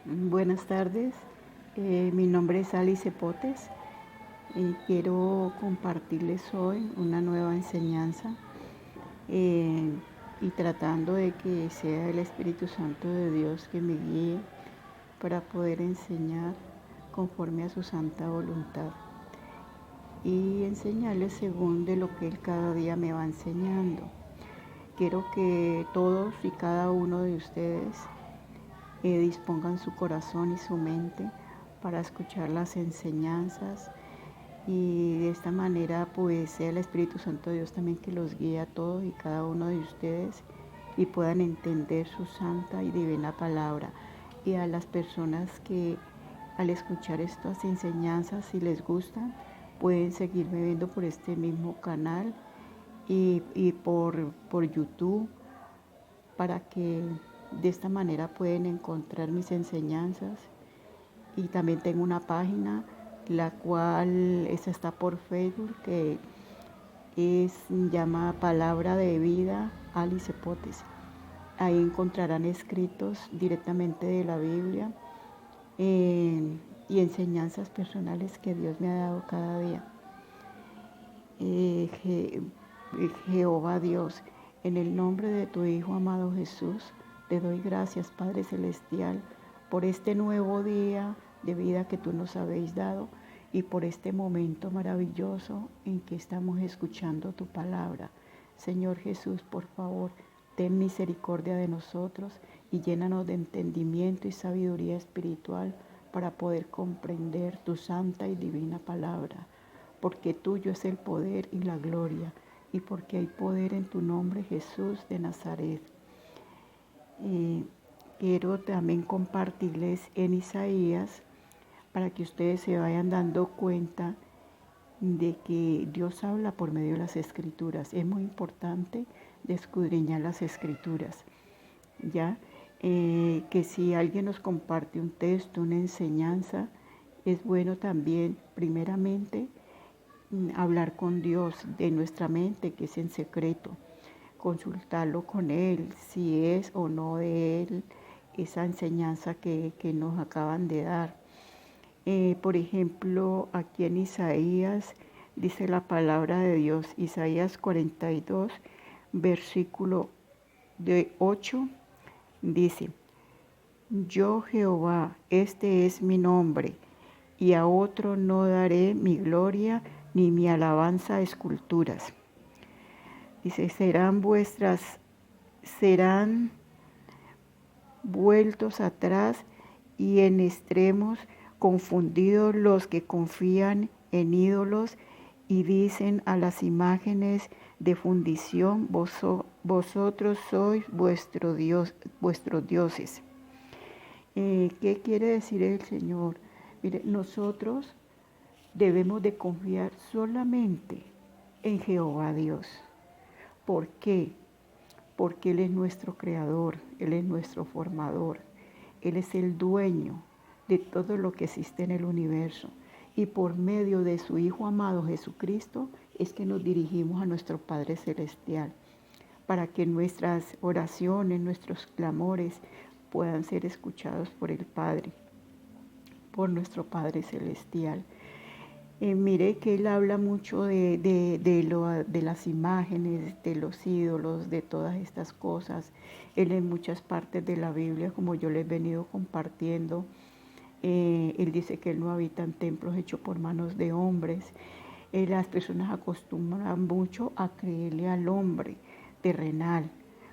Buenas tardes, mi nombre es Alice Potes y quiero compartirles hoy una nueva enseñanza eh, y tratando de que sea el Espíritu Santo de Dios que me guíe para poder enseñar conforme a su santa voluntad y enseñarles según de lo que Él cada día me va enseñando. Quiero que todos y cada uno de ustedes dispongan su corazón y su mente para escuchar las enseñanzas y de esta manera pues sea el Espíritu Santo de Dios también que los guíe a todos y cada uno de ustedes y puedan entender su santa y divina palabra. Y a las personas que al escuchar estas enseñanzas, si les gustan, pueden seguirme viendo por este mismo canal y por YouTube para que de esta manera pueden encontrar mis enseñanzas. Y también tengo una página, la cual esa está por Facebook, que llama Palabra de Vida Alice Potes. Ahí encontrarán escritos directamente de la Biblia y enseñanzas personales que Dios me ha dado cada día. Jehová Dios, en el nombre de tu Hijo amado Jesús, te doy gracias, Padre Celestial, por este nuevo día de vida que tú nos habéis dado y por este momento maravilloso en que estamos escuchando tu palabra. Señor Jesús, por favor, ten misericordia de nosotros y llénanos de entendimiento y sabiduría espiritual para poder comprender tu santa y divina palabra, porque tuyo es el poder y la gloria, y porque hay poder en tu nombre, Jesús de Nazaret. Quiero también compartirles en Isaías para que ustedes se vayan dando cuenta de que Dios habla por medio de las escrituras. Es muy importante escudriñar las escrituras, ¿ya? Que si alguien nos comparte un texto, una enseñanza, es bueno también, primeramente, hablar con Dios de nuestra mente, que es en secreto, consultarlo con Él, si es o no de Él esa enseñanza que nos acaban de dar. Por ejemplo, aquí en Isaías dice la palabra de Dios, Isaías 42, versículo de 8, dice: Yo Jehová, este es mi nombre, y a otro no daré mi gloria ni mi alabanza a esculturas. Dice, serán vueltos atrás y en extremos confundidos los que confían en ídolos y dicen a las imágenes de fundición, vosotros sois vuestros dioses. ¿Qué quiere decir el Señor? Mire, nosotros debemos de confiar solamente en Jehová Dios. ¿Por qué? Porque Él es nuestro creador, Él es nuestro formador, Él es el dueño de todo lo que existe en el universo. Y por medio de su Hijo amado Jesucristo es que nos dirigimos a nuestro Padre Celestial, para que nuestras oraciones, nuestros clamores puedan ser escuchados por el Padre, por nuestro Padre Celestial. Mire que él habla mucho de las imágenes, de los ídolos, de todas estas cosas. Él en muchas partes de la Biblia, como yo les he venido compartiendo, él dice que él no habita en templos hechos por manos de hombres. Las personas acostumbran mucho a creerle al hombre terrenal,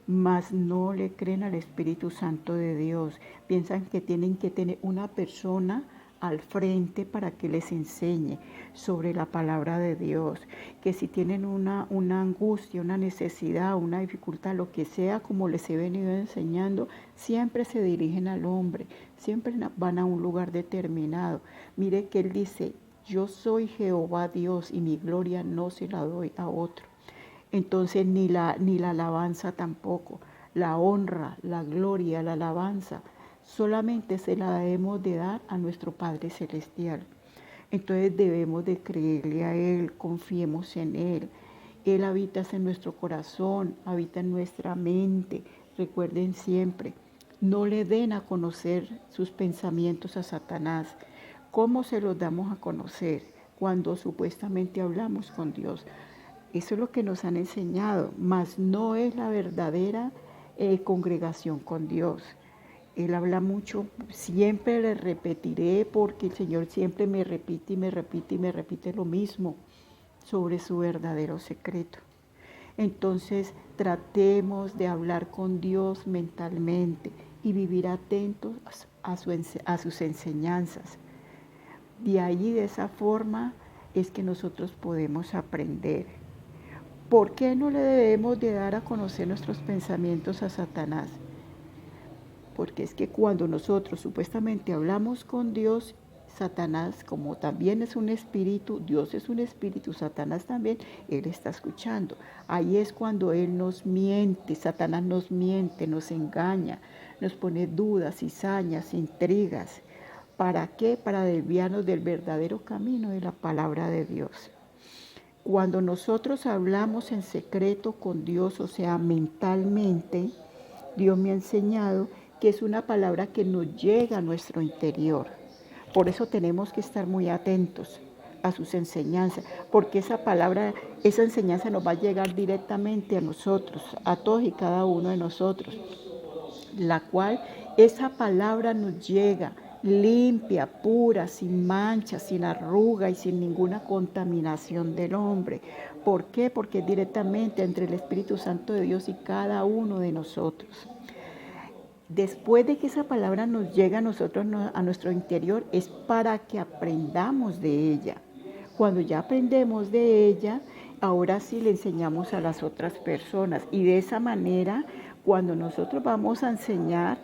mas no le creen al Espíritu Santo de Dios. Piensan que tienen que tener una persona al frente para que les enseñe sobre la palabra de Dios, que si tienen una angustia, una necesidad, una dificultad, lo que sea, como les he venido enseñando, siempre se dirigen al hombre, siempre van a un lugar determinado. Mire que él dice, yo soy Jehová Dios y mi gloria no se la doy a otro. Entonces ni la alabanza tampoco, la honra, la gloria, la alabanza, solamente se la debemos de dar a nuestro Padre Celestial. Entonces debemos de creerle a Él, confiemos en Él. Él habita en nuestro corazón, habita en nuestra mente. Recuerden siempre, No le den a conocer sus pensamientos a Satanás. ¿Cómo se los damos a conocer? Cuando supuestamente hablamos con Dios. Eso es lo que nos han enseñado, mas no es la verdadera congregación con Dios. Él habla mucho, siempre le repetiré porque el Señor siempre me repite y me repite y me repite lo mismo sobre su verdadero secreto. Entonces tratemos de hablar con Dios mentalmente y vivir atentos a sus enseñanzas. De ahí, de esa forma, es que nosotros podemos aprender. ¿Por qué no le debemos de dar a conocer nuestros pensamientos a Satanás? Porque es que cuando nosotros supuestamente hablamos con Dios, Satanás, como también es un espíritu, Dios es un espíritu, Satanás también, Él está escuchando. Ahí es cuando Él nos miente, Satanás nos miente, nos engaña, nos pone dudas, cizañas, intrigas. ¿Para qué? Para desviarnos del verdadero camino de la palabra de Dios. Cuando nosotros hablamos en secreto con Dios, o sea, mentalmente, Dios me ha enseñado que es una palabra que nos llega a nuestro interior. Por eso tenemos que estar muy atentos a sus enseñanzas, porque esa palabra, esa enseñanza nos va a llegar directamente a nosotros, a todos y cada uno de nosotros, la cual esa palabra nos llega limpia, pura, sin mancha, sin arruga y sin ninguna contaminación del hombre. ¿Por qué? Porque es directamente entre el Espíritu Santo de Dios y cada uno de nosotros. Después de que esa palabra nos llega a nosotros, a nuestro interior, es para que aprendamos de ella. Cuando ya aprendemos de ella, ahora sí le enseñamos a las otras personas. Y de esa manera, cuando nosotros vamos a enseñar,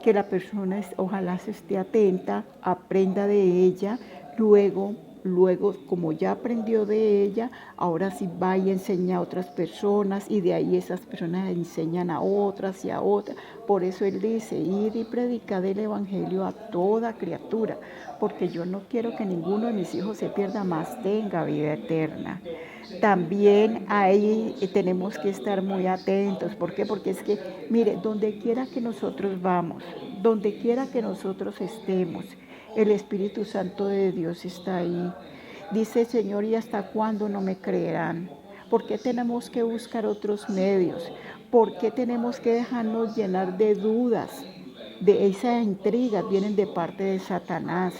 que la persona ojalá se esté atenta, aprenda de ella, luego, como ya aprendió de ella, ahora sí va y enseña a otras personas y de ahí esas personas enseñan a otras y a otras. Por eso Él dice, id y predicad el Evangelio a toda criatura, porque yo no quiero que ninguno de mis hijos se pierda, más tenga vida eterna. También ahí tenemos que estar muy atentos. ¿Por qué? Porque es que, mire, donde quiera que nosotros vamos, donde quiera que nosotros estemos, el Espíritu Santo de Dios está ahí. Dice el Señor, ¿y hasta cuándo no me creerán? ¿Por qué tenemos que buscar otros medios? ¿Por qué tenemos que dejarnos llenar de dudas? De esas intrigas vienen de parte de Satanás,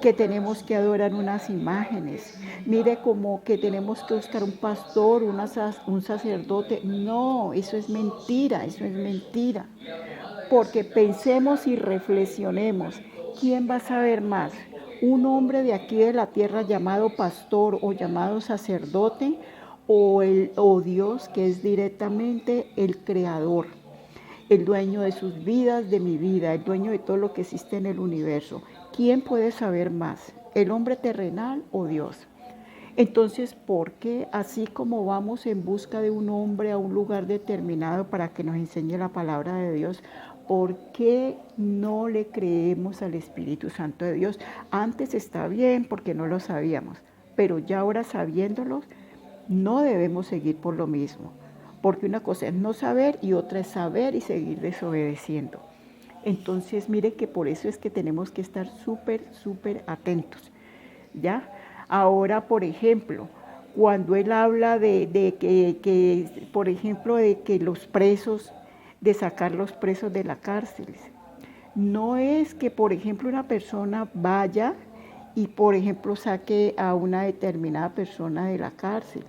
que tenemos que adorar unas imágenes. Mire, como que tenemos que buscar un pastor, un sacerdote. No, eso es mentira, eso es mentira. Porque pensemos y reflexionemos. ¿Quién va a saber más? ¿Un hombre de aquí de la tierra llamado pastor o llamado sacerdote? ¿O Dios, que es directamente el creador, el dueño de sus vidas, de mi vida, el dueño de todo lo que existe en el universo? ¿Quién puede saber más? ¿El hombre terrenal o Dios? Entonces, ¿por qué así como vamos en busca de un hombre a un lugar determinado para que nos enseñe la palabra de Dios, por qué no le creemos al Espíritu Santo de Dios? Antes está bien porque no lo sabíamos, pero ya ahora sabiéndolo, no debemos seguir por lo mismo, porque una cosa es no saber y otra es saber y seguir desobedeciendo. Entonces, mire que por eso es que tenemos que estar súper atentos, ¿ya? Ahora, por ejemplo, cuando él habla de que, por ejemplo, de que los presos, de sacar los presos de la cárcel, no es que, por ejemplo, una persona vaya y, por ejemplo, saque a una determinada persona de la cárcel.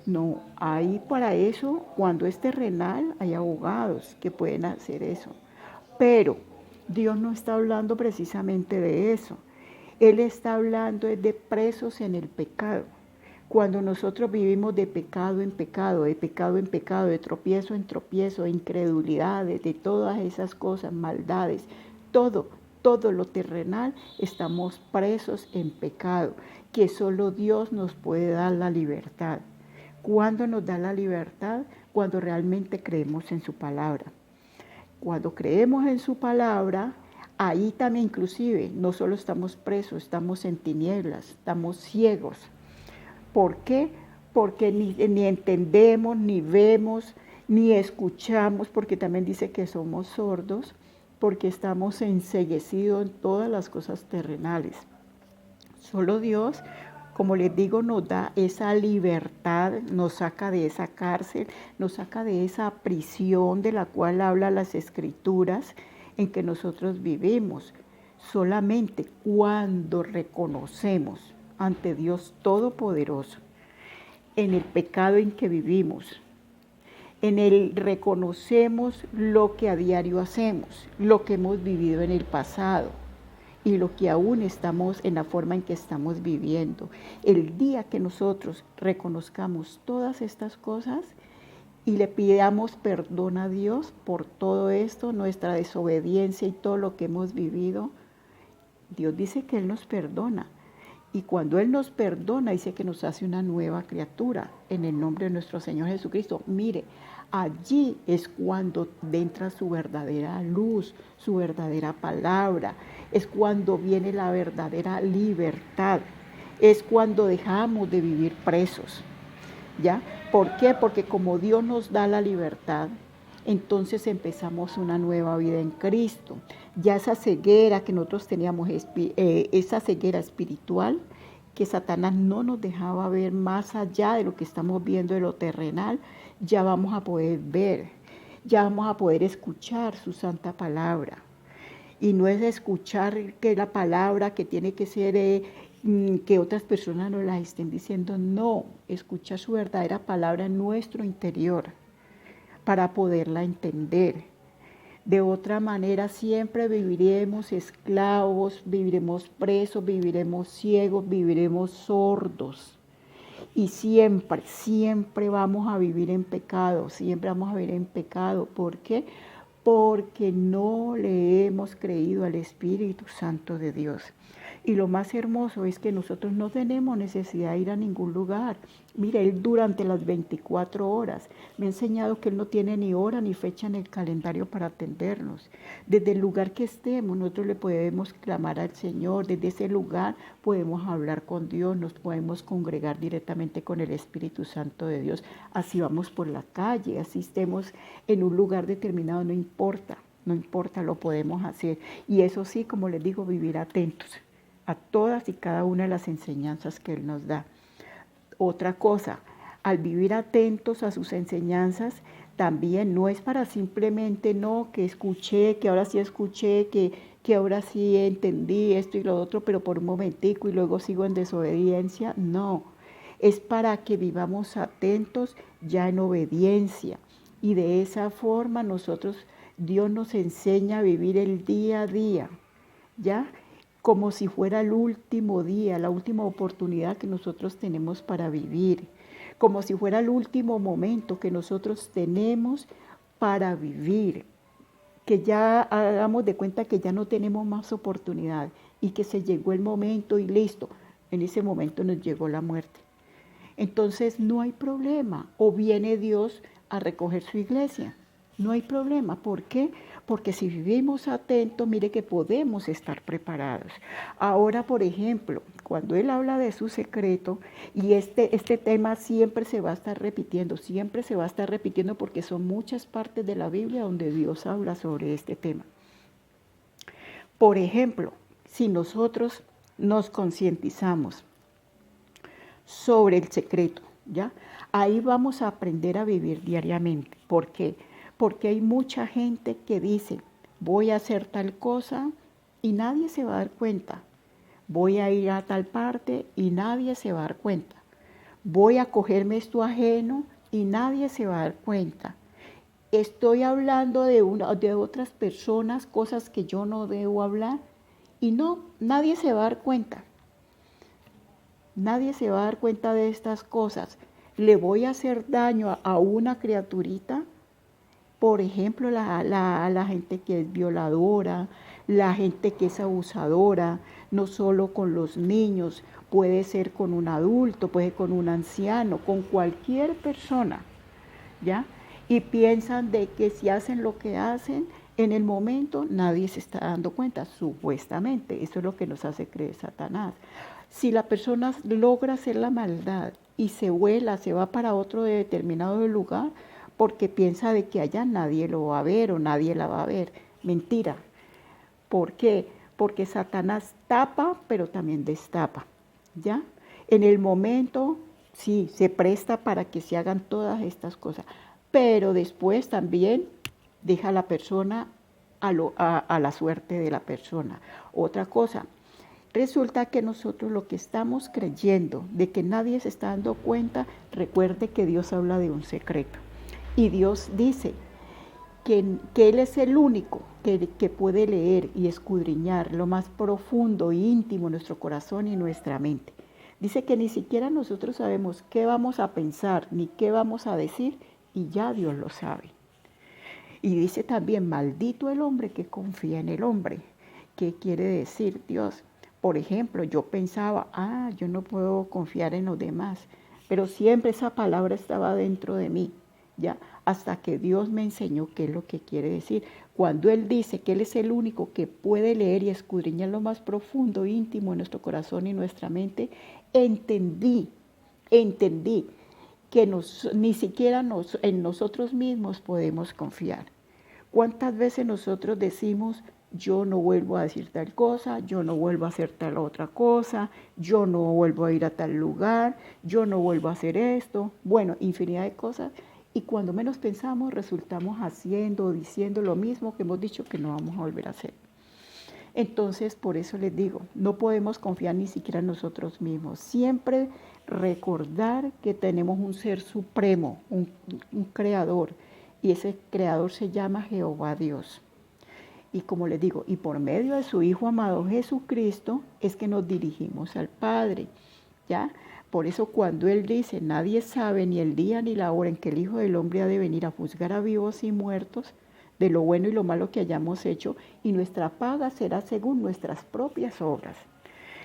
No, hay para eso, cuando es terrenal, hay abogados que pueden hacer eso. Pero Dios no está hablando precisamente de eso. Él está hablando de presos en el pecado. Cuando nosotros vivimos de pecado en pecado, de pecado en pecado, de tropiezo en tropiezo, de incredulidades, de todas esas cosas, maldades, todo lo terrenal, estamos presos en pecado, que solo Dios nos puede dar la libertad. ¿Cuándo nos da la libertad? Cuando realmente creemos en su palabra. Cuando creemos en su palabra, ahí también inclusive no solo estamos presos, estamos en tinieblas, estamos ciegos. ¿Por qué? Porque ni entendemos, ni vemos, ni escuchamos, porque también dice que somos sordos, porque estamos enceguecidos en todas las cosas terrenales. Solo Dios, como les digo, nos da esa libertad, nos saca de esa cárcel, nos saca de esa prisión de la cual habla las Escrituras en que nosotros vivimos. Solamente cuando reconocemos ante Dios Todopoderoso, en el pecado en que vivimos, en el reconocemos lo que a diario hacemos, lo que hemos vivido en el pasado y lo que aún estamos en la forma en que estamos viviendo. El día que nosotros reconozcamos todas estas cosas y le pidamos perdón a Dios por todo esto, nuestra desobediencia y todo lo que hemos vivido, Dios dice que Él nos perdona. Y cuando Él nos perdona, dice que nos hace una nueva criatura en el nombre de nuestro Señor Jesucristo. Mire, allí es cuando entra su verdadera luz, su verdadera palabra. Es cuando viene la verdadera libertad. Es cuando dejamos de vivir presos. ¿Ya? ¿Por qué? Porque como Dios nos da la libertad, entonces empezamos una nueva vida en Cristo. Ya esa ceguera que nosotros teníamos, esa ceguera espiritual, que Satanás no nos dejaba ver más allá de lo que estamos viendo de lo terrenal, ya vamos a poder ver, ya vamos a poder escuchar su santa palabra. Y no es escuchar que la palabra que tiene que ser que otras personas nos la estén diciendo, no, escuchar su verdadera palabra en nuestro interior para poderla entender. De otra manera siempre viviremos esclavos, viviremos presos, viviremos ciegos, viviremos sordos. Y siempre, siempre vamos a vivir en pecado, siempre vamos a vivir en pecado. ¿Por qué? Porque no le hemos creído al Espíritu Santo de Dios. Y lo más hermoso es que nosotros no tenemos necesidad de ir a ningún lugar. Mire, Él durante las 24 horas me ha enseñado que Él no tiene ni hora ni fecha en el calendario para atendernos. Desde el lugar que estemos, nosotros le podemos clamar al Señor. Desde ese lugar podemos hablar con Dios, nos podemos congregar directamente con el Espíritu Santo de Dios. Así vamos por la calle, así estemos en un lugar determinado, no importa, no importa, lo podemos hacer. Y eso sí, como les digo, vivir atentos a todas y cada una de las enseñanzas que Él nos da. Otra cosa, al vivir atentos a sus enseñanzas, también no es para simplemente, no, que escuché, que ahora sí escuché, que ahora sí entendí esto y lo otro, pero por un momentico y luego sigo en desobediencia. No, es para que vivamos atentos ya en obediencia. Y de esa forma nosotros, Dios nos enseña a vivir el día a día, ¿ya? Como si fuera el último día, la última oportunidad que nosotros tenemos para vivir, como si fuera el último momento que nosotros tenemos para vivir, que ya hagamos de cuenta que ya no tenemos más oportunidad y que se llegó el momento y listo, en ese momento nos llegó la muerte. Entonces no hay problema, o viene Dios a recoger su iglesia. No hay problema. ¿Por qué? Porque si vivimos atentos, mire que podemos estar preparados. Ahora, por ejemplo, cuando Él habla de su secreto, y este tema siempre se va a estar repitiendo, siempre se va a estar repitiendo porque son muchas partes de la Biblia donde Dios habla sobre este tema. Por ejemplo, si nosotros nos concientizamos sobre el secreto, ¿ya? Ahí vamos a aprender a vivir diariamente. ¿Por qué? Porque hay mucha gente que dice, voy a hacer tal cosa y nadie se va a dar cuenta. Voy a ir a tal parte y nadie se va a dar cuenta. Voy a cogerme esto ajeno y nadie se va a dar cuenta. Estoy hablando de otras personas, cosas que yo no debo hablar y no, nadie se va a dar cuenta. Nadie se va a dar cuenta de estas cosas. Le voy a hacer daño a una criaturita. Por ejemplo, la gente que es violadora, la gente que es abusadora, no solo con los niños, puede ser con un adulto, puede ser con un anciano, con cualquier persona, ¿ya? Y piensan de que si hacen lo que hacen, en el momento nadie se está dando cuenta, supuestamente. Eso es lo que nos hace creer Satanás. Si la persona logra hacer la maldad y se vuela, se va para otro determinado lugar, porque piensa de que allá nadie lo va a ver o nadie la va a ver. Mentira. ¿Por qué? Porque Satanás tapa, pero también destapa, ¿ya? En el momento, sí, se presta para que se hagan todas estas cosas, pero después también deja a la persona a la suerte de la persona. Otra cosa, resulta que nosotros lo que estamos creyendo de que nadie se está dando cuenta, recuerde que Dios habla de un secreto. Y Dios dice que Él es el único que puede leer y escudriñar lo más profundo e íntimo de nuestro corazón y nuestra mente. Dice que ni siquiera nosotros sabemos qué vamos a pensar ni qué vamos a decir y ya Dios lo sabe. Y dice también, maldito el hombre que confía en el hombre. ¿Qué quiere decir Dios? Por ejemplo, yo pensaba, yo no puedo confiar en los demás, pero siempre esa palabra estaba dentro de mí, ¿ya? Hasta que Dios me enseñó qué es lo que quiere decir. Cuando Él dice que Él es el único que puede leer y escudriñar lo más profundo, íntimo de nuestro corazón y nuestra mente, entendí que ni siquiera en nosotros mismos podemos confiar. ¿Cuántas veces nosotros decimos, yo no vuelvo a decir tal cosa, yo no vuelvo a hacer tal otra cosa, yo no vuelvo a ir a tal lugar, yo no vuelvo a hacer esto? Bueno, infinidad de cosas. Y cuando menos pensamos, resultamos haciendo o diciendo lo mismo que hemos dicho que no vamos a volver a hacer. Entonces, por eso les digo, no podemos confiar ni siquiera en nosotros mismos. Siempre recordar que tenemos un ser supremo, un creador, y ese creador se llama Jehová Dios. Y como les digo, y por medio de su Hijo amado Jesucristo es que nos dirigimos al Padre, ¿ya? Por eso cuando Él dice, nadie sabe ni el día ni la hora en que el Hijo del Hombre ha de venir a juzgar a vivos y muertos, de lo bueno y lo malo que hayamos hecho, y nuestra paga será según nuestras propias obras.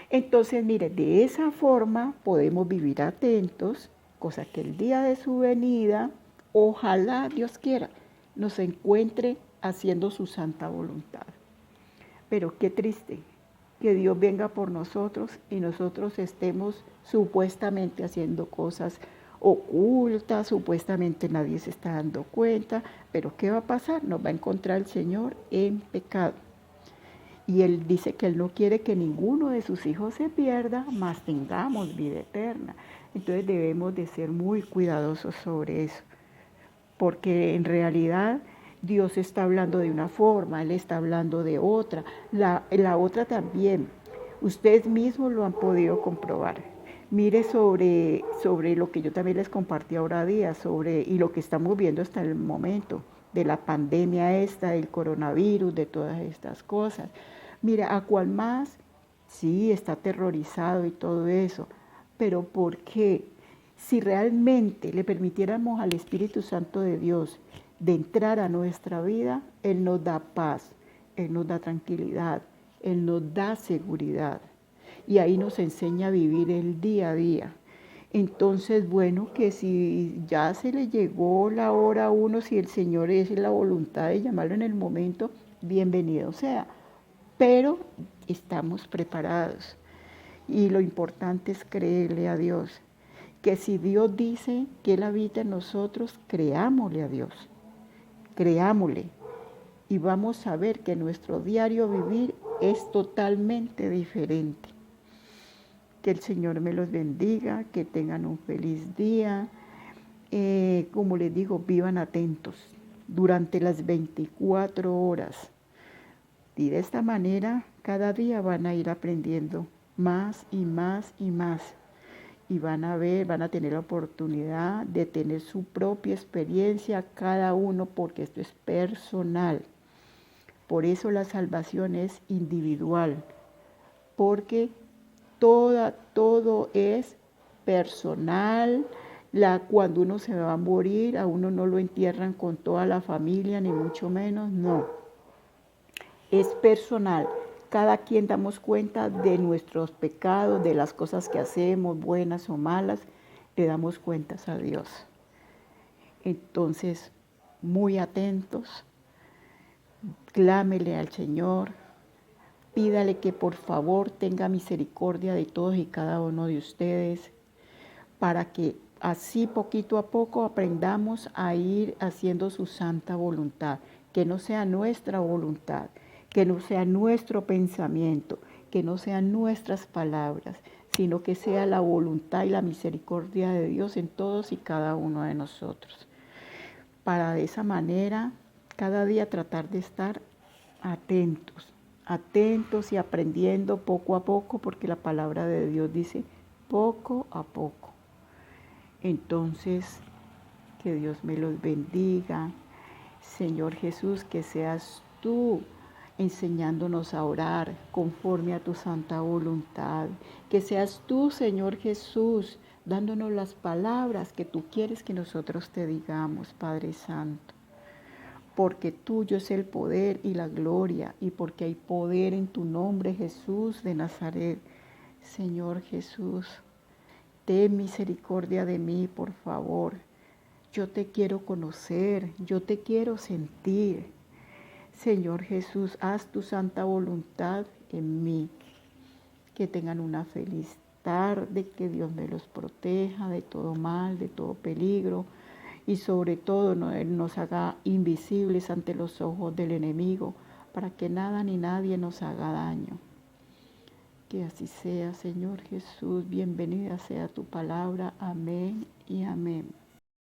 Entonces, mire, de esa forma podemos vivir atentos, cosa que el día de su venida, ojalá Dios quiera, nos encuentre haciendo su santa voluntad. Pero qué triste que Dios venga por nosotros y nosotros estemos supuestamente haciendo cosas ocultas, supuestamente nadie se está dando cuenta, pero ¿qué va a pasar? Nos va a encontrar el Señor en pecado. Y Él dice que Él no quiere que ninguno de sus hijos se pierda, mas tengamos vida eterna. Entonces debemos de ser muy cuidadosos sobre eso, porque en realidad Dios está hablando de una forma, Él está hablando de otra, la otra también. Ustedes mismos lo han podido comprobar. Mire sobre lo que yo también les compartí ahora día, y lo que estamos viendo hasta el momento, de la pandemia esta, del coronavirus, de todas estas cosas. Mira, a cual más, sí, está aterrorizado y todo eso, pero ¿por qué? Si realmente le permitiéramos al Espíritu Santo de Dios de entrar a nuestra vida, Él nos da paz, Él nos da tranquilidad, Él nos da seguridad. Y ahí nos enseña a vivir el día a día. Entonces, bueno, que si ya se le llegó la hora a uno, si el Señor es la voluntad de llamarlo en el momento, bienvenido sea. Pero estamos preparados. Y lo importante es creerle a Dios. Que si Dios dice que Él habita en nosotros, creámosle a Dios. Creámosle. Y vamos a ver que nuestro diario vivir es totalmente diferente. Que el Señor me los bendiga, que tengan un feliz día. Como les digo, vivan atentos durante las 24 horas. Y de esta manera, cada día van a ir aprendiendo más y más y más. Y van a tener la oportunidad de tener su propia experiencia cada uno, porque esto es personal. Por eso la salvación es individual, porque todo es personal. Cuando uno se va a morir, a uno no lo entierran con toda la familia, ni mucho menos, no. Es personal. Cada quien damos cuenta de nuestros pecados, de las cosas que hacemos, buenas o malas, le damos cuentas a Dios. Entonces, muy atentos, clámele al Señor, pídale que por favor tenga misericordia de todos y cada uno de ustedes, para que así poquito a poco aprendamos a ir haciendo su santa voluntad, que no sea nuestra voluntad, que no sea nuestro pensamiento, que no sean nuestras palabras, sino que sea la voluntad y la misericordia de Dios en todos y cada uno de nosotros. Para de esa manera, cada día tratar de estar atentos, atentos y aprendiendo poco a poco, porque la palabra de Dios dice poco a poco. Entonces, que Dios me los bendiga. Señor Jesús, que seas tú enseñándonos a orar conforme a tu santa voluntad. Que seas tú, Señor Jesús, dándonos las palabras que tú quieres que nosotros te digamos, Padre Santo. Porque tuyo es el poder y la gloria, y porque hay poder en tu nombre, Jesús de Nazaret. Señor Jesús, ten misericordia de mí, por favor. Yo te quiero conocer, yo te quiero sentir. Señor Jesús, haz tu santa voluntad en mí. Que tengan una feliz tarde, que Dios me los proteja de todo mal, de todo peligro, y sobre todo nos haga invisibles ante los ojos del enemigo, para que nada ni nadie nos haga daño. Que así sea, Señor Jesús, bienvenida sea tu palabra. Amén y amén.